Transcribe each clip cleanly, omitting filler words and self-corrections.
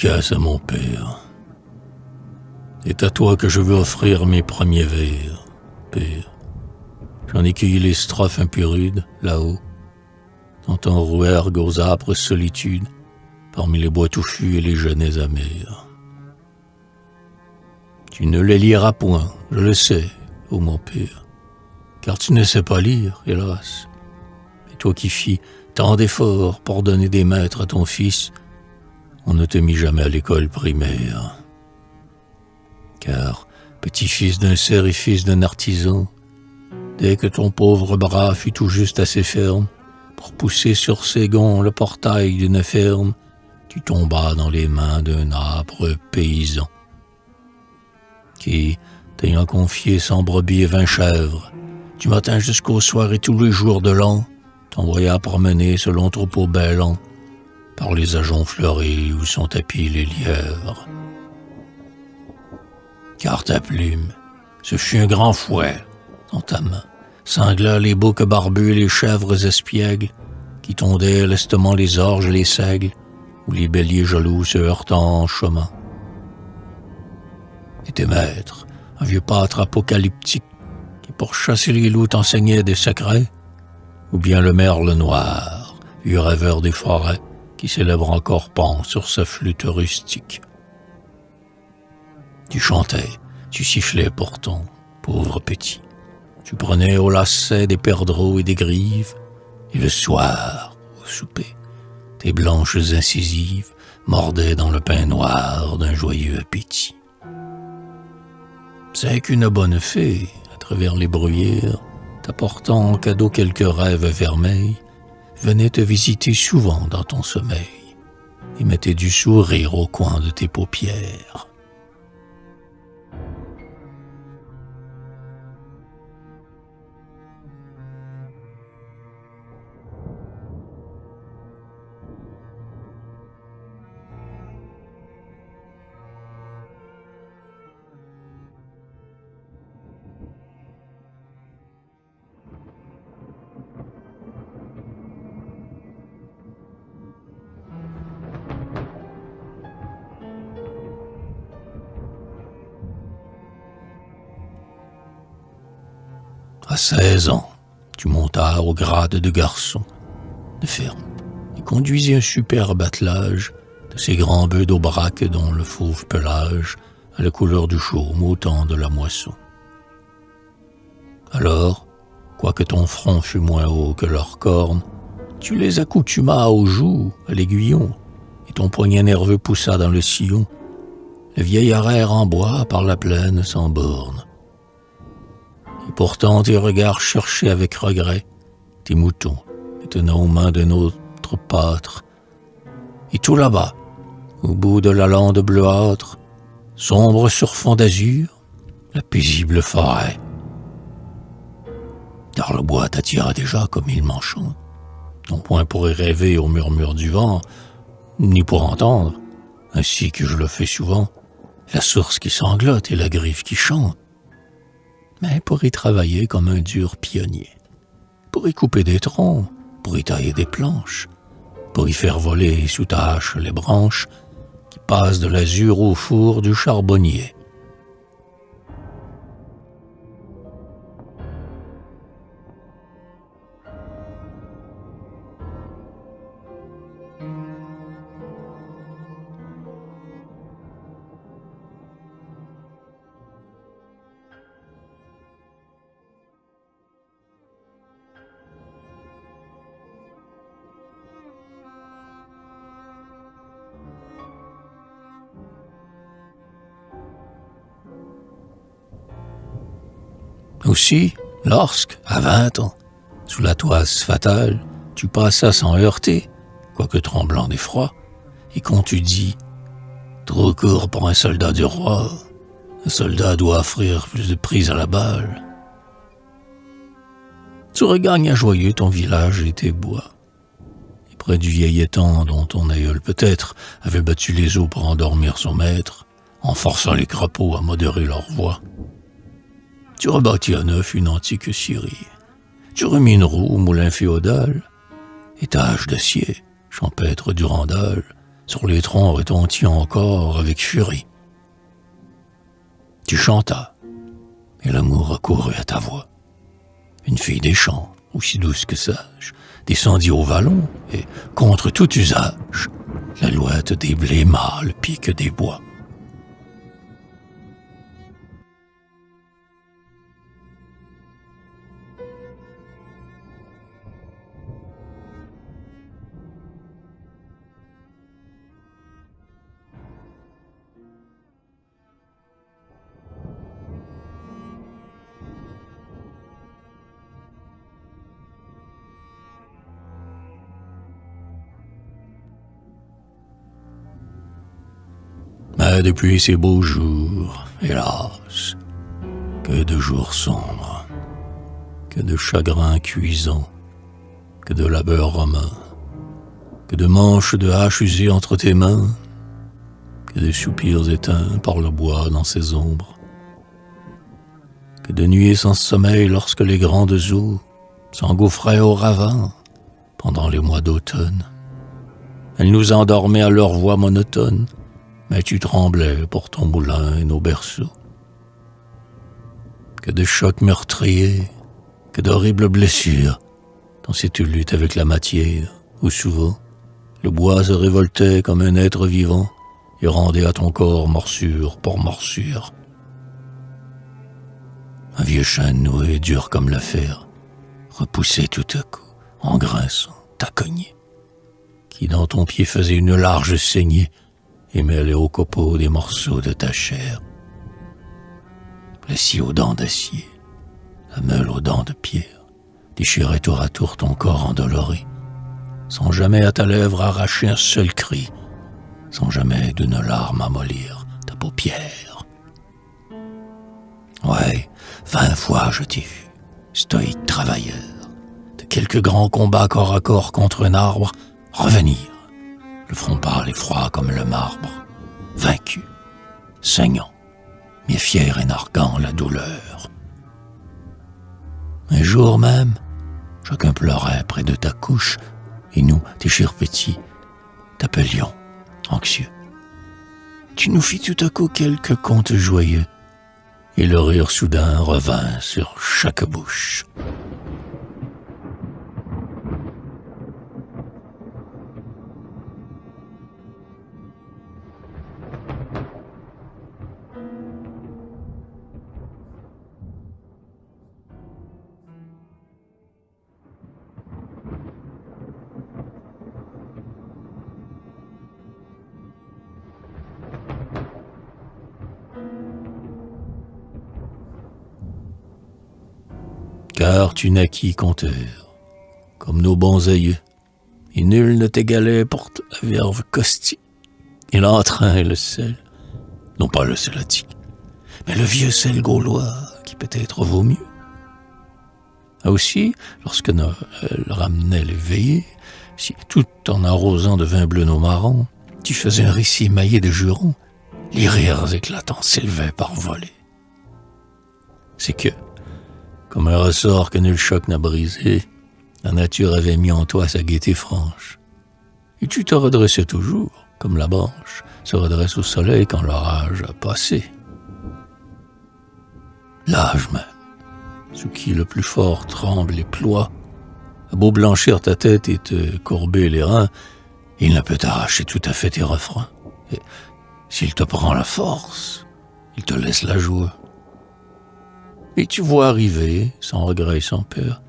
Dédicace à mon père. C'est à toi que je veux offrir mes premiers vers, père. J'en ai cueilli les strophes un peu rudes, là-haut, dans ton rouergue aux âpres solitudes, parmi les bois touffus et les genêts amers. Tu ne les liras point, je le sais, ô mon père, car tu ne sais pas lire, hélas. Et toi qui fis tant d'efforts pour donner des maîtres à ton fils, on ne te mit jamais à l'école primaire. Car, petit-fils d'un cerf et fils d'un artisan, dès que ton pauvre bras fut tout juste assez ferme pour pousser sur ses gonds le portail d'une ferme, tu tombas dans les mains d'un âpre paysan qui, t'ayant confié 100 brebis et 20 chèvres, du matin jusqu'au soir et tous les jours de l'an, t'envoya promener selon troupeau bêlant par les ajoncs fleuris où sont tapis les lièvres. Car ta plume, ce fut un grand fouet dans ta main, sangla les boucs barbus et les chèvres espiègles qui tondaient lestement les orges et les seigles, ou les béliers jaloux se heurtant en chemin. Et tes maîtres, un vieux pâtre apocalyptique qui pour chasser les loups t'enseignait des secrets, ou bien le merle noir, vieux rêveur des forêts qui célèbre encore pan sur sa flûte rustique. Tu chantais, tu sifflais pourtant, pauvre petit. Tu prenais au lacet des perdreaux et des grives, et le soir, au souper, tes blanches incisives mordaient dans le pain noir d'un joyeux appétit. C'est qu'une bonne fée, à travers les bruyères, t'apportant en cadeau quelques rêves vermeils, venait te visiter souvent dans ton sommeil et mettait du sourire au coin de tes paupières. À 16 ans, tu montas au grade de garçon de ferme et conduisis un superbe attelage de ces grands bœufs d'Aubrac dont le fauve pelage a la couleur du chaume au temps de la moisson. Alors, quoique ton front fût moins haut que leurs cornes, tu les accoutumas aux joues, à l'aiguillon, et ton poignet nerveux poussa dans le sillon le vieil arère en bois par la plaine sans borne. Et pourtant tes regards cherchaient avec regret tes moutons, et tenant aux mains d'un autre pâtre. Et tout là-bas, au bout de la lande bleuâtre, sombre sur fond d'azur, la paisible forêt. Car le bois t'attira déjà comme il m'enchante, non point pour y rêver au murmure du vent, ni pour entendre, ainsi que je le fais souvent, la source qui sanglote et la griffe qui chante, mais pour y travailler comme un dur pionnier, pour y couper des troncs, pour y tailler des planches, pour y faire voler sous ta hache les branches qui passent de l'azur au four du charbonnier. Aussi, lorsque, à 20 ans, sous la toise fatale, tu passas sans heurter, quoique tremblant d'effroi, et qu'on t'eût dit « Trop court pour un soldat du roi, un soldat doit offrir plus de prise à la balle. » Tu regagnas joyeux ton village et tes bois, et près du vieil étang dont ton aïeul peut-être avait battu les eaux pour endormir son maître, en forçant les crapauds à modérer leur voix. Tu rebâtis à neuf une antique scierie. Tu remis une roue au moulin féodal, étage d'acier, champêtre durandal, sur les troncs retentit encore avec furie. Tu chantas, et l'amour accourut à ta voix. Une fille des champs, aussi douce que sage, descendit au vallon, et, contre tout usage, l'alouette des bléma le pic des bois. Mais depuis ces beaux jours, hélas, que de jours sombres, que de chagrins cuisants, que de labeurs romains, que de manches de hache usées entre tes mains, que de soupirs éteints par le bois dans ses ombres, que de nuits sans sommeil lorsque les grandes eaux s'engouffraient au ravin pendant les mois d'automne. Elles nous endormaient à leur voix monotone, mais tu tremblais pour ton moulin et nos berceaux. Que de chocs meurtriers, que d'horribles blessures, dans cette lutte avec la matière, où souvent le bois se révoltait comme un être vivant et rendait à ton corps morsure pour morsure. Un vieux chêne noué, dur comme le fer, repoussait tout à coup, en grinçant, ta cognée, qui dans ton pied faisait une large saignée et mêlait au copeau des morceaux de ta chair. Le scie aux dents d'acier, la meule aux dents de pierre, déchirait tour à tour ton corps endolori, sans jamais à ta lèvre arracher un seul cri, sans jamais d'une larme amollir ta paupière. Ouais, 20 fois je t'ai vu, stoïque travailleur, de quelques grands combats corps à corps contre un arbre, revenir, le front pâle et froid comme le marbre, vaincu, saignant, mais fier et narguant la douleur. Un jour même, chacun pleurait près de ta couche, et nous, tes chers petits, t'appelions, anxieux. Tu nous fis tout à coup quelques contes joyeux, et le rire soudain revint sur chaque bouche. Car tu naquis conteur, comme nos bons aïeux, et nul ne t'égalait pour la verve caustique, et l'entrain et le sel, non pas le sel attique, mais le vieux sel gaulois, qui peut-être vaut mieux. Aussi, lorsque Noël ramenait les veillées, si tout en arrosant de vin bleu nos marrons, tu faisais un récit émaillé de jurons, les rires éclatants s'élevaient par volées. C'est que, comme un ressort que nul choc n'a brisé, la nature avait mis en toi sa gaieté franche. Et tu te redressais toujours, comme la branche se redresse au soleil quand l'orage a passé. L'âge même, sous qui le plus fort tremble et ploie, a beau blanchir ta tête et te courber les reins, il ne peut t'arracher tout à fait tes refrains. Et s'il te prend la force, il te laisse la joie. Et tu vois arriver, sans regret et sans peur,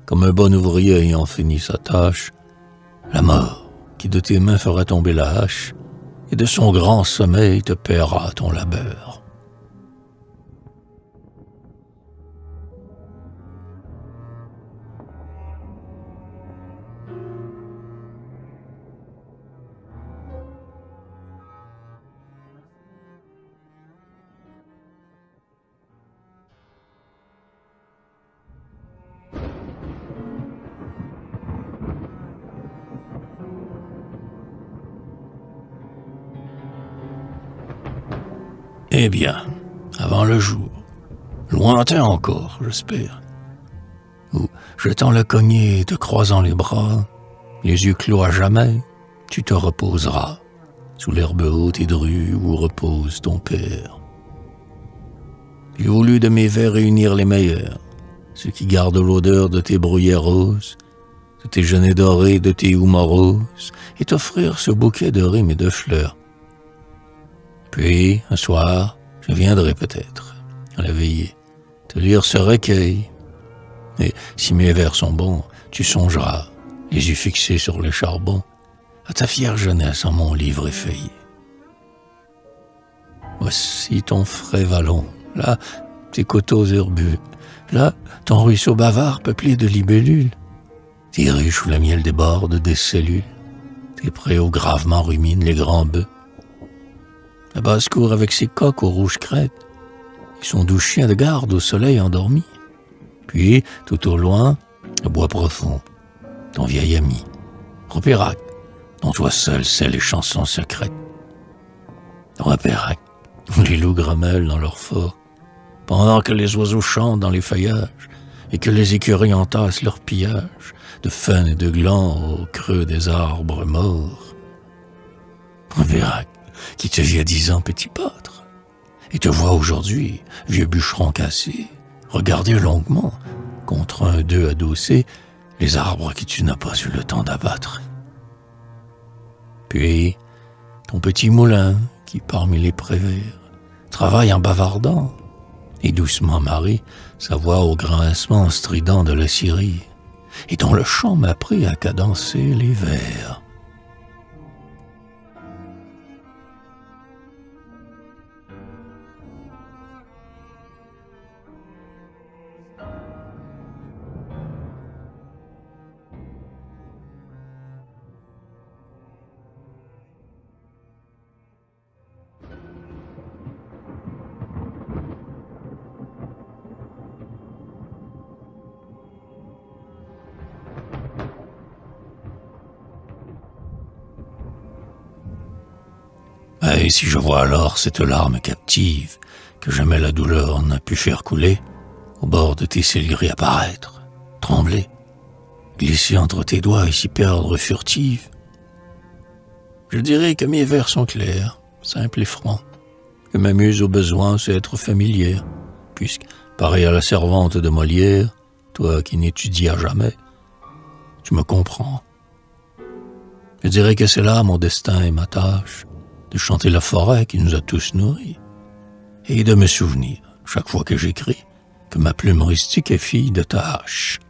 comme un bon ouvrier ayant fini sa tâche, la mort qui de tes mains fera tomber la hache, et de son grand sommeil te paiera ton labeur. Eh bien, avant le jour, lointain encore, j'espère, où, jetant le collier et te croisant les bras, les yeux clos à jamais, tu te reposeras sous l'herbe haute et drue où repose ton père. J'ai voulu de mes vers réunir les meilleurs, ceux qui gardent l'odeur de tes bruyères roses, de tes genêts dorés, de tes houmas roses, et t'offrir ce bouquet de rimes et de fleurs. Puis, un soir, je viendrai peut-être, à la veillée, te lire ce recueil. Et si mes vers sont bons, tu songeras, les yeux fixés sur le charbon, à ta fière jeunesse en mon livre effeuillé. Voici ton frais vallon, là, tes coteaux herbus, là, ton ruisseau bavard peuplé de libellules, tes ruches où le miel déborde des cellules, tes préaux gravement ruminent les grands bœufs. La basse-cour avec ses coqs aux rouges crêtes, et son doux chien de garde au soleil endormi. Puis, tout au loin, le bois profond, ton vieil ami, Ropérac, dont toi seul sais les chansons secrètes. Ropérac, où les loups grommellent dans leur fort, pendant que les oiseaux chantent dans les feuillages, et que les écureuils entassent leur pillage de fanes et de glands au creux des arbres morts. Ropérac, qui te vit à 10 ans petit pâtre, et te voit aujourd'hui, vieux bûcheron cassé, regarder longuement, contre un d'eux adossé, les arbres que tu n'as pas eu le temps d'abattre. Puis, ton petit moulin, qui parmi les prévères, travaille en bavardant, et doucement marie sa voix au grincement strident de la scierie, et dont le chant m'a pris à cadencer les vers. Et si je vois alors cette larme captive que jamais la douleur n'a pu faire couler, au bord de tes cils apparaître, trembler, glisser entre tes doigts et s'y perdre furtive, je dirais que mes vers sont clairs, simples et francs, que ma muse au besoin sait être familière, puisque, pareil à la servante de Molière, toi qui n'étudias jamais, tu me comprends. Je dirais que c'est là mon destin et ma tâche, de chanter la forêt qui nous a tous nourris, et de me souvenir, chaque fois que j'écris, que ma plume rustique est fille de tâche.